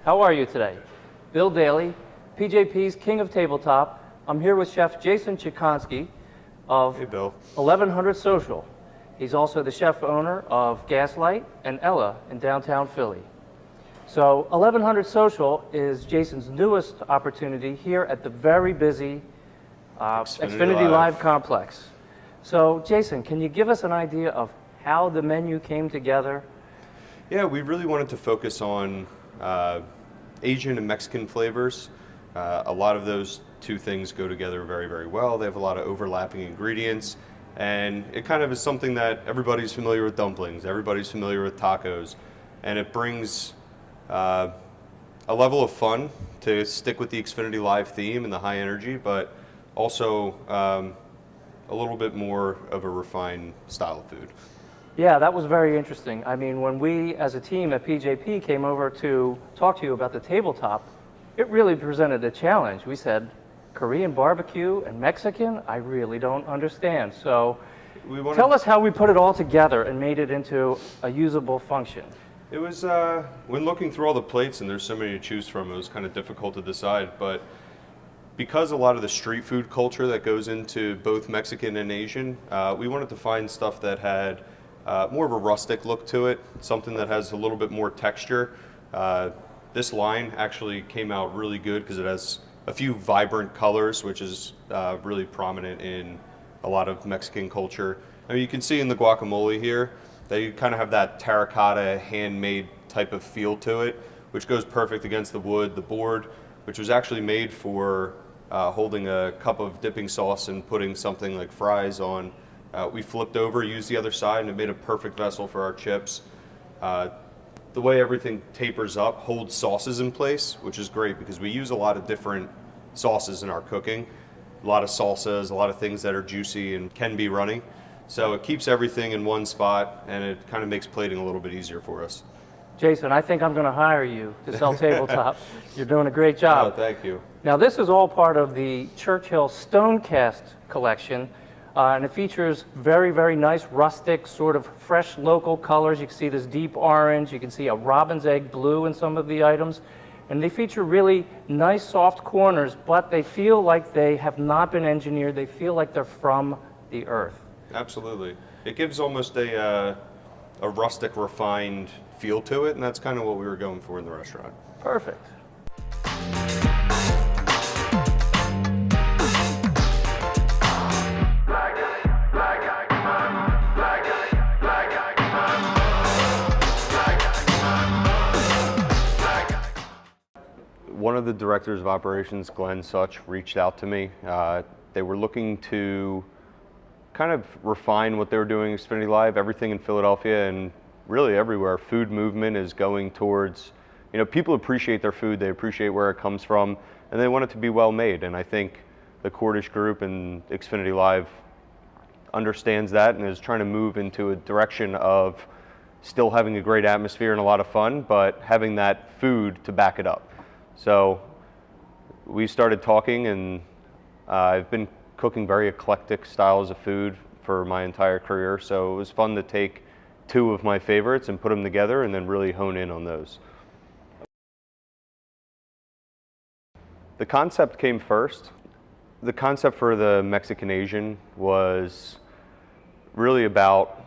How are you today? Bill Daly, PJP's King of Tabletop. I'm here with Chef Jason Chikonsky of Hey, Bill. 1100 Social. He's also the chef owner of Gaslight and Ella in downtown Philly. So 1100 Social is Jason's newest opportunity here at the very busy Xfinity Live complex. So Jason, can you give us an idea of how the menu came together? Yeah, we really wanted to focus on Asian and Mexican flavors. A lot of those two things go together very, very well. They have a lot of overlapping ingredients, and it kind of is something that everybody's familiar with dumplings, everybody's familiar with tacos, and it brings a level of fun to stick with the Xfinity Live theme and the high energy, but also a little bit more of a refined style of food. Yeah, that was very interesting. I mean, when we as a team at PJP came over to talk to you about the tabletop, it really presented a challenge. We said, Korean barbecue and Mexican, I really don't understand. So tell us how we put it all together and made it into a usable function. It was, when looking through all the plates, and there's so many to choose from, it was kind of difficult to decide, but because a lot of the street food culture that goes into both Mexican and Asian, we wanted to find stuff that had more of a rustic look to it, something that has a little bit more texture. This line actually came out really good because it has a few vibrant colors, which is really prominent in a lot of Mexican culture. I mean, you can see in the guacamole here that you kind of have that terracotta, handmade type of feel to it, which goes perfect against the wood. The board, which was actually made for holding a cup of dipping sauce and putting something like fries on, we flipped over, used the other side, and it made a perfect vessel for our chips. The way everything tapers up holds sauces in place, which is great because we use a lot of different sauces in our cooking. A lot of salsas, a lot of things that are juicy and can be runny. So it keeps everything in one spot, and it kind of makes plating a little bit easier for us. Jason, I think I'm going to hire you to sell tabletop. You're doing a great job. Oh, thank you. Now, this is all part of the Churchill Stonecast collection. And it features very, very nice rustic, sort of fresh local colors. You can see this deep orange. You can see a robin's egg blue in some of the items. And they feature really nice soft corners, but they feel like they have not been engineered. They feel like they're from the earth. Absolutely. It gives almost a rustic, refined feel to it, and that's kind of what we were going for in the restaurant. Perfect. One of the directors of operations, Glenn Such, reached out to me. They were looking to kind of refine what they were doing at Xfinity Live. Everything in Philadelphia and really everywhere, food movement is going towards, you know, people appreciate their food, they appreciate where it comes from, and they want it to be well made. And I think the Cordish Group and Xfinity Live understands that and is trying to move into a direction of still having a great atmosphere and a lot of fun, but having that food to back it up. So we started talking, and I've been cooking very eclectic styles of food for my entire career, so it was fun to take two of my favorites and put them together and then really hone in on those. The concept came first. The concept for the Mexican Asian was really about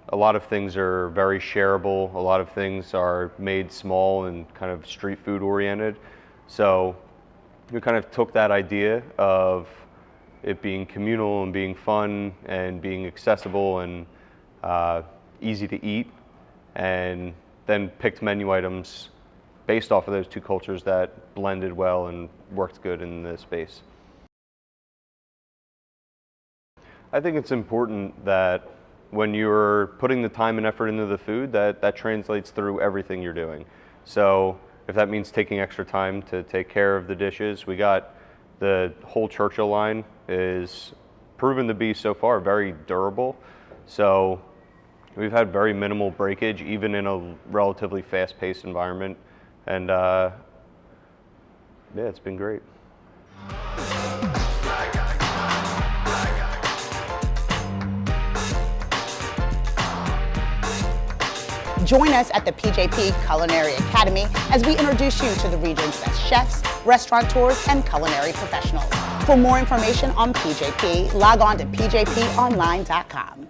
a lot of things are very shareable, a lot of things are made small and kind of street food oriented. So we kind of took that idea of it being communal and being fun and being accessible and easy to eat, and then picked menu items based off of those two cultures that blended well and worked good in the space. I think it's important that when you're putting the time and effort into the food, that translates through everything you're doing. So if that means taking extra time to take care of the dishes, we got the whole Churchill line is proven to be so far very durable. So we've had very minimal breakage, even in a relatively fast-paced environment. And yeah, it's been great. Join us at the PJP Culinary Academy as we introduce you to the region's best chefs, restaurateurs, and culinary professionals. For more information on PJP, log on to pjponline.com.